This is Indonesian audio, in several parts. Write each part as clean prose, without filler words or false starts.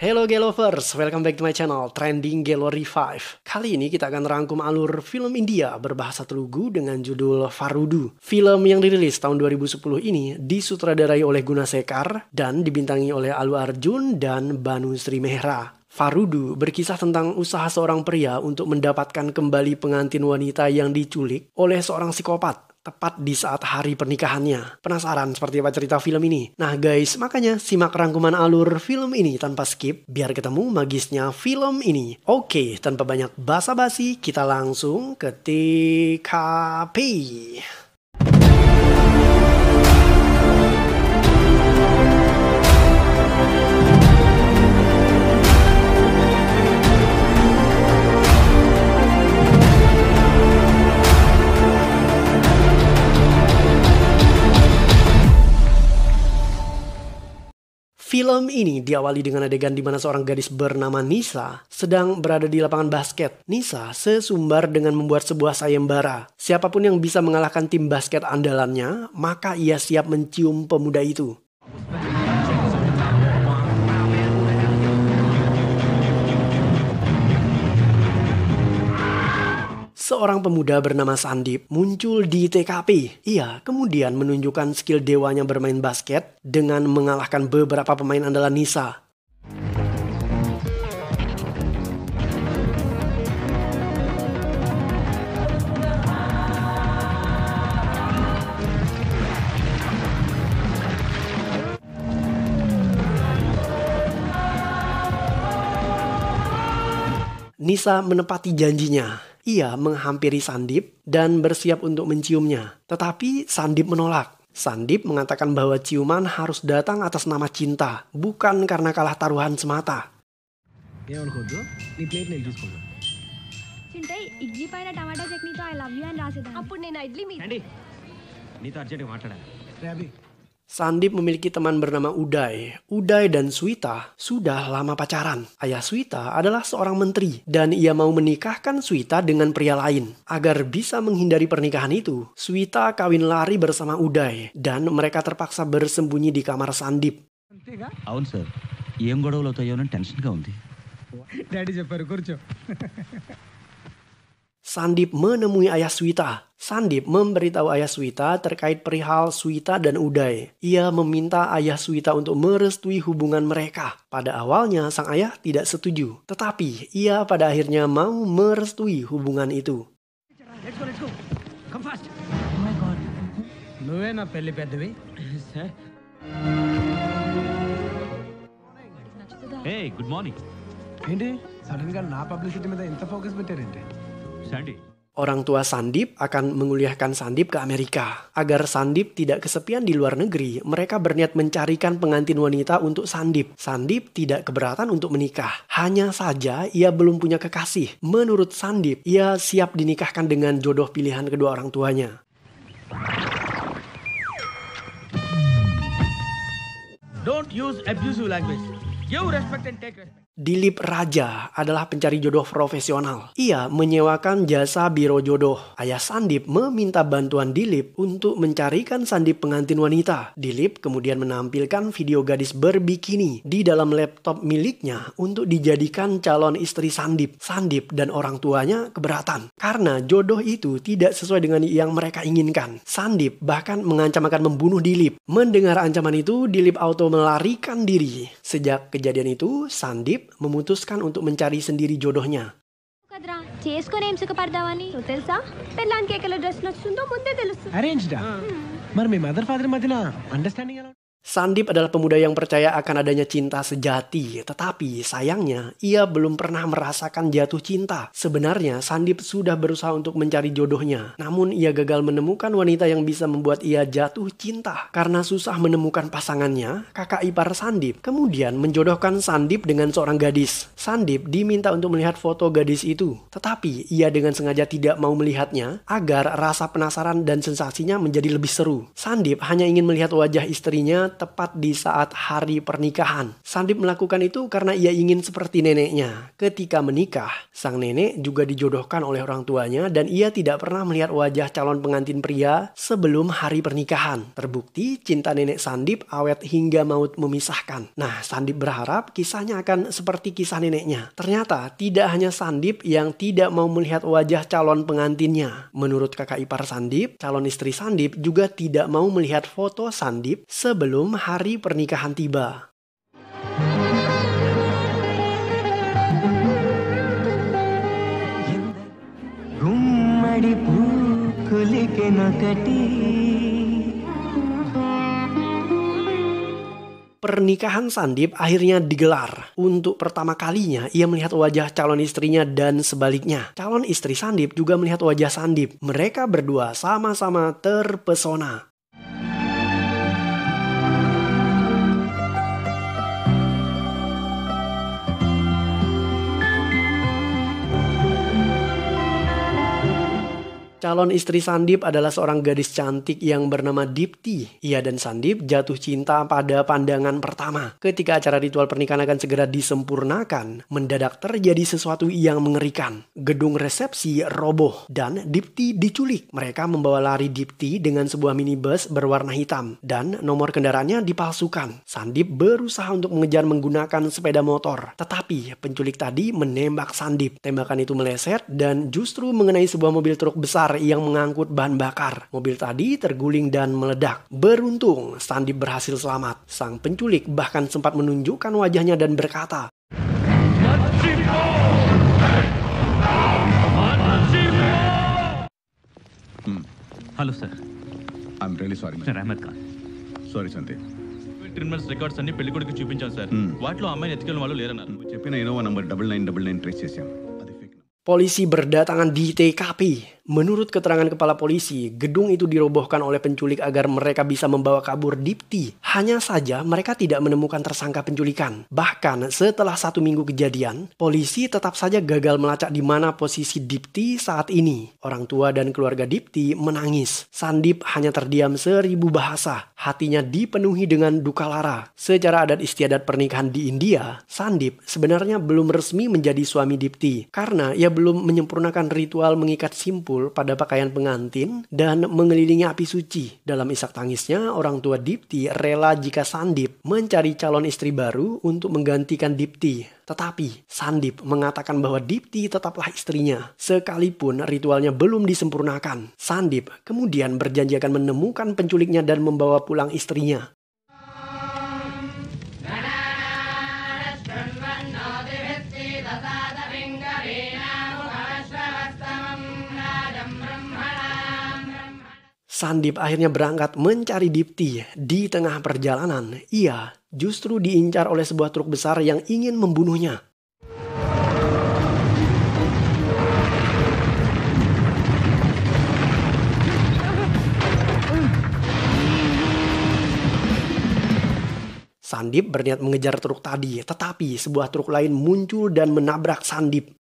Hello Gelovers, welcome back to my channel Trending Gelo Revive. Kali ini kita akan rangkum alur film India berbahasa Telugu dengan judul Farudu. Film yang dirilis tahun 2010 ini disutradarai oleh Gunasekar dan dibintangi oleh Allu Arjun dan Banu Sri Mehra. Farudu berkisah tentang usaha seorang pria untuk mendapatkan kembali pengantin wanita yang diculik oleh seorang psikopat tepat di saat hari pernikahannya. Penasaran seperti apa cerita film ini? Nah guys, makanya simak rangkuman alur film ini tanpa skip biar ketemu magisnya film ini. Oke, tanpa banyak basa-basi, kita langsung ke TKP. Film ini diawali dengan adegan di mana seorang gadis bernama Nisa sedang berada di lapangan basket. Nisa sesumbar dengan membuat sebuah sayembara. Siapapun yang bisa mengalahkan tim basket andalannya, maka ia siap mencium pemuda itu. Seorang pemuda bernama Sandip muncul di TKP. Ia kemudian menunjukkan skill dewanya bermain basket dengan mengalahkan beberapa pemain andalan Nisa. Nisa menepati janjinya. Ia menghampiri Sandip dan bersiap untuk menciumnya. Tetapi Sandip menolak. Sandip mengatakan bahwa ciuman harus datang atas nama cinta, bukan karena kalah taruhan semata. Sandip memiliki teman bernama Uday. Uday dan Swita sudah lama pacaran. Ayah Swita adalah seorang menteri dan ia mau menikahkan Swita dengan pria lain. Agar bisa menghindari pernikahan itu, Swita kawin lari bersama Uday dan mereka terpaksa bersembunyi di kamar Sandip. అవును సార్ ఏం గొడవలు అవుతాయోనని టెన్షన్గా ఉంది డాడీ చెప్పారు కూర్చో Sandip menemui ayah Swita. Sandip memberitahu ayah Swita terkait perihal Swita dan Uday. Ia meminta ayah Swita untuk merestui hubungan mereka. Pada awalnya sang ayah tidak setuju. Tetapi ia pada akhirnya mau merestui hubungan itu. Let's go. Come fast. Oh my god. నువ్వేనా పెళ్లి పెద్దవి sir Hey, good morning. ఏంటి సడన్ గా నా పబ్లిసిటీ మీద ఎంత ఫోకస్ పెట్టారేంటి Sandy. Orang tua Sandip akan menguliahkan Sandip ke Amerika. Agar Sandip tidak kesepian di luar negeri, mereka berniat mencarikan pengantin wanita untuk Sandip. Sandip tidak keberatan untuk menikah. Hanya saja ia belum punya kekasih. Menurut Sandip, ia siap dinikahkan dengan jodoh pilihan kedua orang tuanya. Don't use abusive language. Give respect and take respect. Dilip Raja adalah pencari jodoh profesional. Ia menyewakan jasa biro jodoh. Ayah Sandip meminta bantuan Dilip untuk mencarikan Sandip pengantin wanita. Dilip kemudian menampilkan video gadis berbikini di dalam laptop miliknya untuk dijadikan calon istri Sandip. Sandip dan orang tuanya keberatan karena jodoh itu tidak sesuai dengan yang mereka inginkan. Sandip bahkan mengancam akan membunuh Dilip. Mendengar ancaman itu, Dilip auto melarikan diri. Sejak kejadian itu, Sandip memutuskan untuk mencari sendiri jodohnya. అరేంజ్డా మరి మీ mother father మధ్యన అండర్స్టాండింగ్ ఎలా Sandip adalah pemuda yang percaya akan adanya cinta sejati, tetapi sayangnya ia belum pernah merasakan jatuh cinta. Sebenarnya Sandip sudah berusaha untuk mencari jodohnya, namun ia gagal menemukan wanita yang bisa membuat ia jatuh cinta. Karena susah menemukan pasangannya, kakak ipar Sandip kemudian menjodohkan Sandip dengan seorang gadis. Sandip diminta untuk melihat foto gadis itu, tetapi ia dengan sengaja tidak mau melihatnya agar rasa penasaran dan sensasinya menjadi lebih seru. Sandip hanya ingin melihat wajah istrinya tepat di saat hari pernikahan. Sandip melakukan itu karena ia ingin seperti neneknya. Ketika menikah, sang nenek juga dijodohkan oleh orang tuanya dan ia tidak pernah melihat wajah calon pengantin pria sebelum hari pernikahan. Terbukti cinta nenek Sandip awet hingga maut memisahkan. Nah, Sandip berharap kisahnya akan seperti kisah neneknya. Ternyata tidak hanya Sandip yang tidak mau melihat wajah calon pengantinnya. Menurut kakak ipar Sandip, calon istri Sandip juga tidak mau melihat foto Sandip sebelum hari pernikahan tiba. Pernikahan Sandip akhirnya digelar. Untuk pertama kalinya ia melihat wajah calon istrinya dan sebaliknya. Calon istri Sandip juga melihat wajah Sandip. Mereka berdua sama-sama terpesona. Calon istri Sandip adalah seorang gadis cantik yang bernama Dipti. Ia dan Sandip jatuh cinta pada pandangan pertama. Ketika acara ritual pernikahan akan segera disempurnakan, mendadak terjadi sesuatu yang mengerikan. Gedung resepsi roboh dan Dipti diculik. Mereka membawa lari Dipti dengan sebuah minibus berwarna hitam dan nomor kendaraannya dipalsukan. Sandip berusaha untuk mengejar menggunakan sepeda motor. Tetapi penculik tadi menembak Sandip. Tembakan itu meleset dan justru mengenai sebuah mobil truk besar yang mengangkut bahan bakar. Mobil tadi terguling dan meledak. Beruntung, Sandip berhasil selamat. Sang penculik bahkan sempat menunjukkan wajahnya dan berkata, hello sir I'm really sorry sir Ahmed Khan sorry Sandeep criminals records అన్ని పెళ్లి కొడుకు చూపించాం సార్ వాటిలో అమ్మాయిని ఎత్తుకెళ్ళిన వాళ్ళు లేరన్నారు నువ్వు చెప్పిన ఇనోవా నంబర్ 9999 ట్రేస్ చేశాం అది fake. Polisi berdatangan di TKP. Menurut keterangan kepala polisi, gedung itu dirobohkan oleh penculik agar mereka bisa membawa kabur Dipti. Hanya saja mereka tidak menemukan tersangka penculikan. Bahkan setelah 1 minggu kejadian, polisi tetap saja gagal melacak di mana posisi Dipti saat ini. Orang tua dan keluarga Dipti menangis. Sandip hanya terdiam 1000 bahasa. Hatinya dipenuhi dengan duka lara. Secara adat istiadat pernikahan di India, Sandip sebenarnya belum resmi menjadi suami Dipti. Karena ia belum menyempurnakan ritual mengikat simpul pada pakaian pengantin dan mengelilingi api suci. Dalam isak tangisnya, orang tua Dipti rela jika Sandip mencari calon istri baru untuk menggantikan Dipti. Tetapi Sandip mengatakan bahwa Dipti tetaplah istrinya, sekalipun ritualnya belum disempurnakan. Sandip kemudian berjanji akan menemukan penculiknya dan membawa pulang istrinya. Sandip akhirnya berangkat mencari Dipti. Di tengah perjalanan, ia justru diincar oleh sebuah truk besar yang ingin membunuhnya. Sandip berniat mengejar truk tadi, tetapi sebuah truk lain muncul dan menabrak Sandip.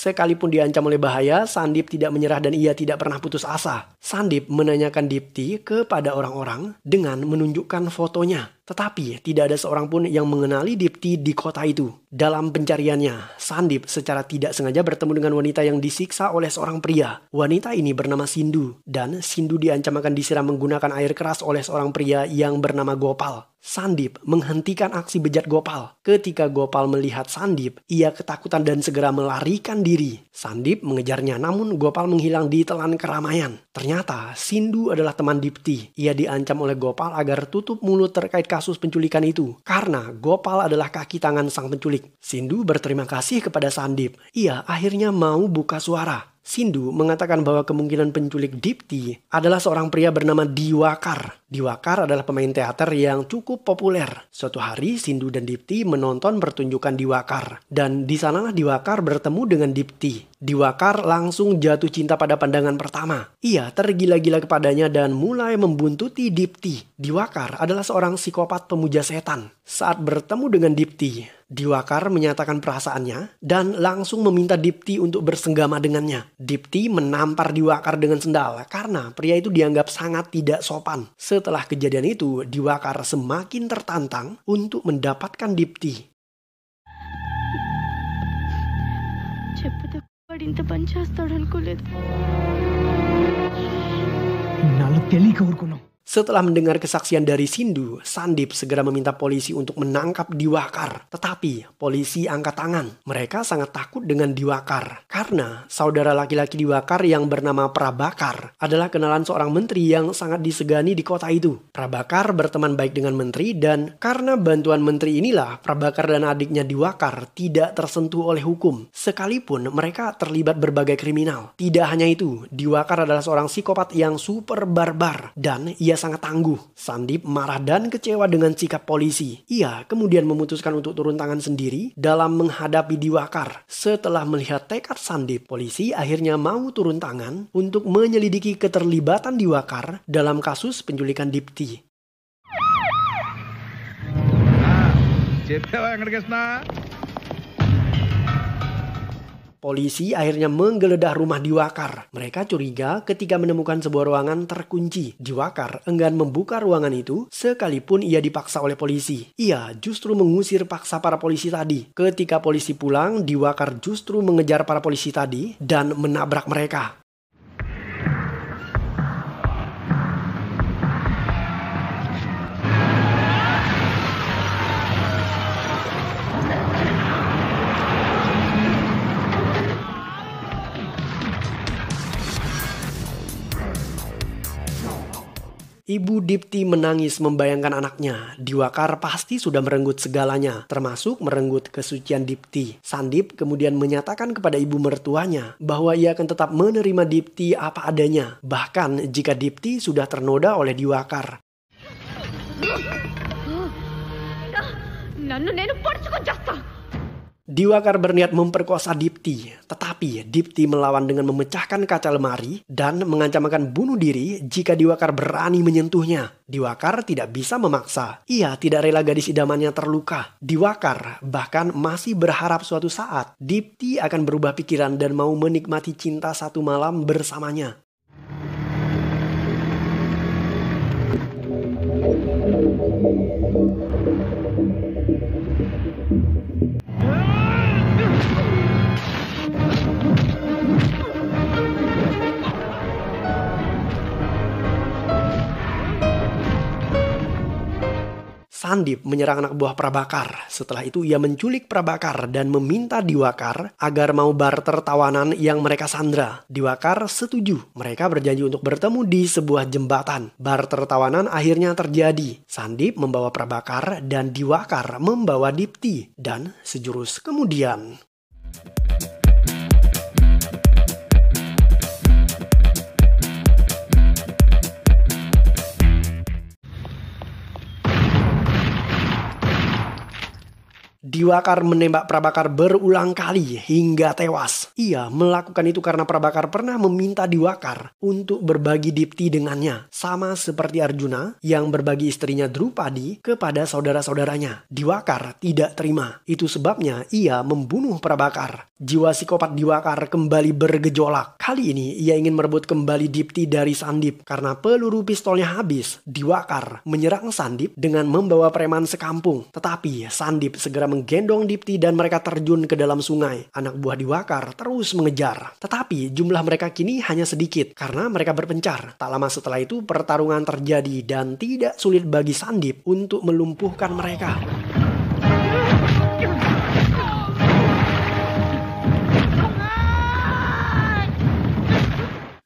Sekalipun diancam oleh bahaya, Sandip tidak menyerah dan ia tidak pernah putus asa. Sandip menanyakan Dipti kepada orang-orang dengan menunjukkan fotonya. Tetapi tidak ada seorang pun yang mengenali Dipti di kota itu. Dalam pencariannya, Sandip secara tidak sengaja bertemu dengan wanita yang disiksa oleh seorang pria. Wanita ini bernama Sindu, dan Sindu diancam akan disiram menggunakan air keras oleh seorang pria yang bernama Gopal. Sandip menghentikan aksi bejat Gopal. Ketika Gopal melihat Sandip, ia ketakutan dan segera melarikan diri. Sandip mengejarnya, namun Gopal menghilang di telan keramaian. Ternyata Sindu adalah teman Dipti. Ia diancam oleh Gopal agar tutup mulut terkait kasus penculikan itu, karena Gopal adalah kaki tangan sang penculik. Sindu berterima kasih kepada Sandip. Ia akhirnya mau buka suara. Sindu mengatakan bahwa kemungkinan penculik Dipti adalah seorang pria bernama Diwakar. Diwakar adalah pemain teater yang cukup populer. Suatu hari Sindu dan Dipti menonton pertunjukan Diwakar. Dan di sanalah Diwakar bertemu dengan Dipti. Diwakar langsung jatuh cinta pada pandangan pertama. Ia tergila-gila kepadanya dan mulai membuntuti Dipti. Diwakar adalah seorang psikopat pemuja setan. Saat bertemu dengan Dipti, Diwakar menyatakan perasaannya dan langsung meminta Dipti untuk bersenggama dengannya. Dipti menampar Diwakar dengan sendal karena pria itu dianggap sangat tidak sopan. Setelah kejadian itu, Diwakar semakin tertantang untuk mendapatkan Dipti. నిన్ను తెలియక ఊరుకున్నావు. Setelah mendengar kesaksian dari Sindu, Sandip segera meminta polisi untuk menangkap Diwakar. Tetapi polisi angkat tangan. Mereka sangat takut dengan Diwakar karena saudara laki-laki Diwakar yang bernama Prabakar adalah kenalan seorang menteri yang sangat disegani di kota itu. Prabakar berteman baik dengan menteri dan karena bantuan menteri inilah Prabakar dan adiknya Diwakar tidak tersentuh oleh hukum. Sekalipun mereka terlibat berbagai kriminal. Tidak hanya itu, Diwakar adalah seorang psikopat yang super barbar dan ia sangat tangguh. Sandip marah dan kecewa dengan sikap polisi. Ia kemudian memutuskan untuk turun tangan sendiri dalam menghadapi Diwakar. Setelah melihat tekad Sandip, polisi akhirnya mau turun tangan untuk menyelidiki keterlibatan Diwakar dalam kasus penculikan Dipti. Polisi akhirnya menggeledah rumah Diwakar. Mereka curiga ketika menemukan sebuah ruangan terkunci. Diwakar enggan membuka ruangan itu sekalipun ia dipaksa oleh polisi. Ia justru mengusir paksa para polisi tadi. Ketika polisi pulang, Diwakar justru mengejar para polisi tadi dan menabrak mereka. Ibu Dipti menangis membayangkan anaknya. Diwakar pasti sudah merenggut segalanya, termasuk merenggut kesucian Dipti. Sandip kemudian menyatakan kepada ibu mertuanya bahwa ia akan tetap menerima Dipti apa adanya, bahkan jika Dipti sudah ternoda oleh Diwakar. Diwakar berniat memperkosa Dipti, tetapi Dipti melawan dengan memecahkan kaca lemari dan mengancam akan bunuh diri jika Diwakar berani menyentuhnya. Diwakar tidak bisa memaksa. Ia tidak rela gadis idamannya terluka. Diwakar bahkan masih berharap suatu saat Dipti akan berubah pikiran dan mau menikmati cinta satu malam bersamanya. Sandip menyerang anak buah Prabakar. Setelah itu ia menculik Prabakar dan meminta Diwakar agar mau barter tawanan yang mereka sandra. Diwakar setuju. Mereka berjanji untuk bertemu di sebuah jembatan. Barter tawanan akhirnya terjadi. Sandip membawa Prabakar dan Diwakar membawa Dipti. Dan sejurus kemudian, Diwakar menembak Prabakar berulang kali hingga tewas. Ia melakukan itu karena Prabakar pernah meminta Diwakar untuk berbagi Dipti dengannya. Sama seperti Arjuna yang berbagi istrinya Drupadi kepada saudara-saudaranya. Diwakar tidak terima. Itu sebabnya ia membunuh Prabakar. Jiwa psikopat Diwakar kembali bergejolak. Kali ini ia ingin merebut kembali Dipti dari Sandip. Karena peluru pistolnya habis, Diwakar menyerang Sandip dengan membawa preman sekampung. Tetapi Sandip segera menggendong Dipti dan mereka terjun ke dalam sungai. Anak buah Diwakar terus mengejar. Tetapi jumlah mereka kini hanya sedikit karena mereka berpencar. Tak lama setelah itu pertarungan terjadi dan tidak sulit bagi Sandip untuk melumpuhkan mereka.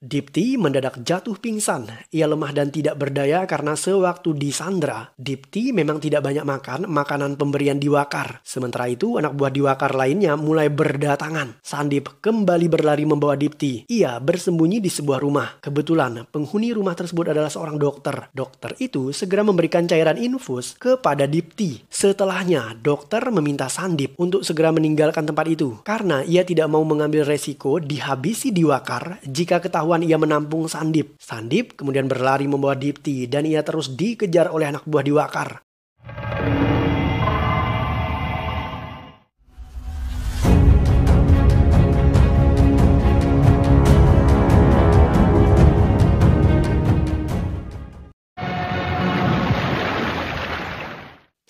Dipti mendadak jatuh pingsan. Ia lemah dan tidak berdaya karena sewaktu disandra, Dipti memang tidak banyak makan makanan pemberian Diwakar. Sementara itu, anak buah Diwakar lainnya mulai berdatangan. Sandip kembali berlari membawa Dipti. Ia bersembunyi di sebuah rumah. Kebetulan, penghuni rumah tersebut adalah seorang dokter. Dokter itu segera memberikan cairan infus kepada Dipti. Setelahnya, dokter meminta Sandip untuk segera meninggalkan tempat itu karena ia tidak mau mengambil resiko dihabisi Diwakar jika ketahuan ia menampung Sandip. Sandip kemudian berlari membawa Dipti dan ia terus dikejar oleh anak buah Diwakar.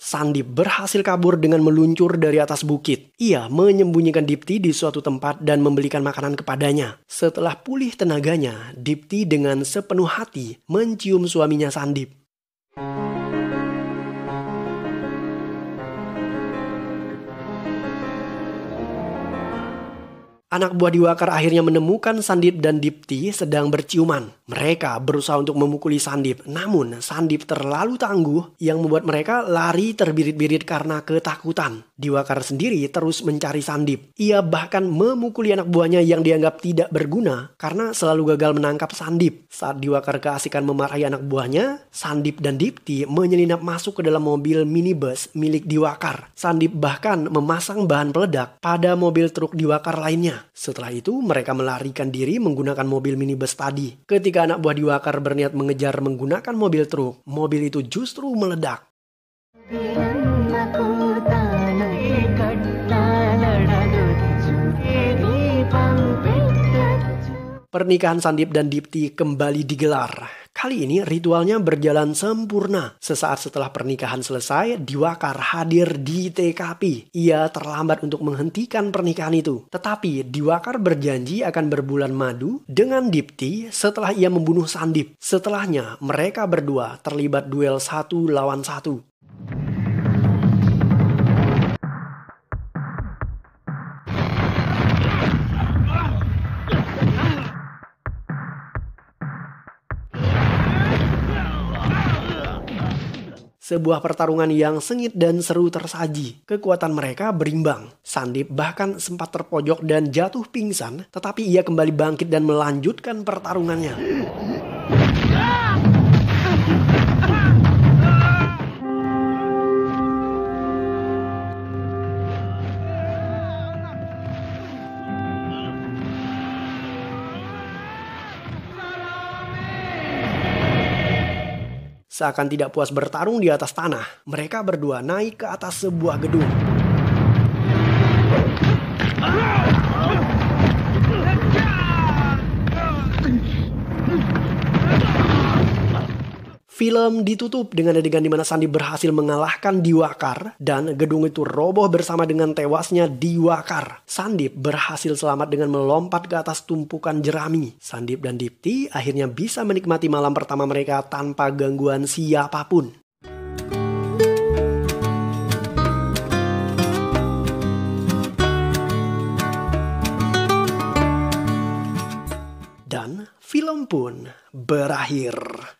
Sandip berhasil kabur dengan meluncur dari atas bukit. Ia menyembunyikan Dipti di suatu tempat dan membelikan makanan kepadanya. Setelah pulih tenaganya, Dipti dengan sepenuh hati mencium suaminya Sandip. Anak buah Diwakar akhirnya menemukan Sandip dan Dipti sedang berciuman. Mereka berusaha untuk memukuli Sandip, namun Sandip terlalu tangguh yang membuat mereka lari terbirit-birit karena ketakutan. Diwakar sendiri terus mencari Sandip. Ia bahkan memukuli anak buahnya yang dianggap tidak berguna karena selalu gagal menangkap Sandip. Saat Diwakar keasikan memarahi anak buahnya, Sandip dan Dipti menyelinap masuk ke dalam mobil minibus milik Diwakar. Sandip bahkan memasang bahan peledak pada mobil truk Diwakar lainnya. Setelah itu mereka melarikan diri menggunakan mobil minibus tadi. Ketika anak buah Diwakar berniat mengejar menggunakan mobil truk, mobil itu justru meledak. Pernikahan Sandip dan Dipti kembali digelar. Kali ini ritualnya berjalan sempurna. Sesaat setelah pernikahan selesai, Diwakar hadir di TKP. Ia terlambat untuk menghentikan pernikahan itu. Tetapi Diwakar berjanji akan berbulan madu dengan Dipti setelah ia membunuh Sandip. Setelahnya, mereka berdua terlibat duel 1 lawan 1. Sebuah pertarungan yang sengit dan seru tersaji. Kekuatan mereka berimbang. Sandip bahkan sempat terpojok dan jatuh pingsan, tetapi ia kembali bangkit dan melanjutkan pertarungannya. Seakan tidak puas bertarung di atas tanah, mereka berdua naik ke atas sebuah gedung. Film ditutup dengan adegan di mana Sandip berhasil mengalahkan Diwakar dan gedung itu roboh bersama dengan tewasnya Diwakar. Sandip berhasil selamat dengan melompat ke atas tumpukan jerami. Sandip dan Dipti akhirnya bisa menikmati malam pertama mereka tanpa gangguan siapapun. Dan film pun berakhir.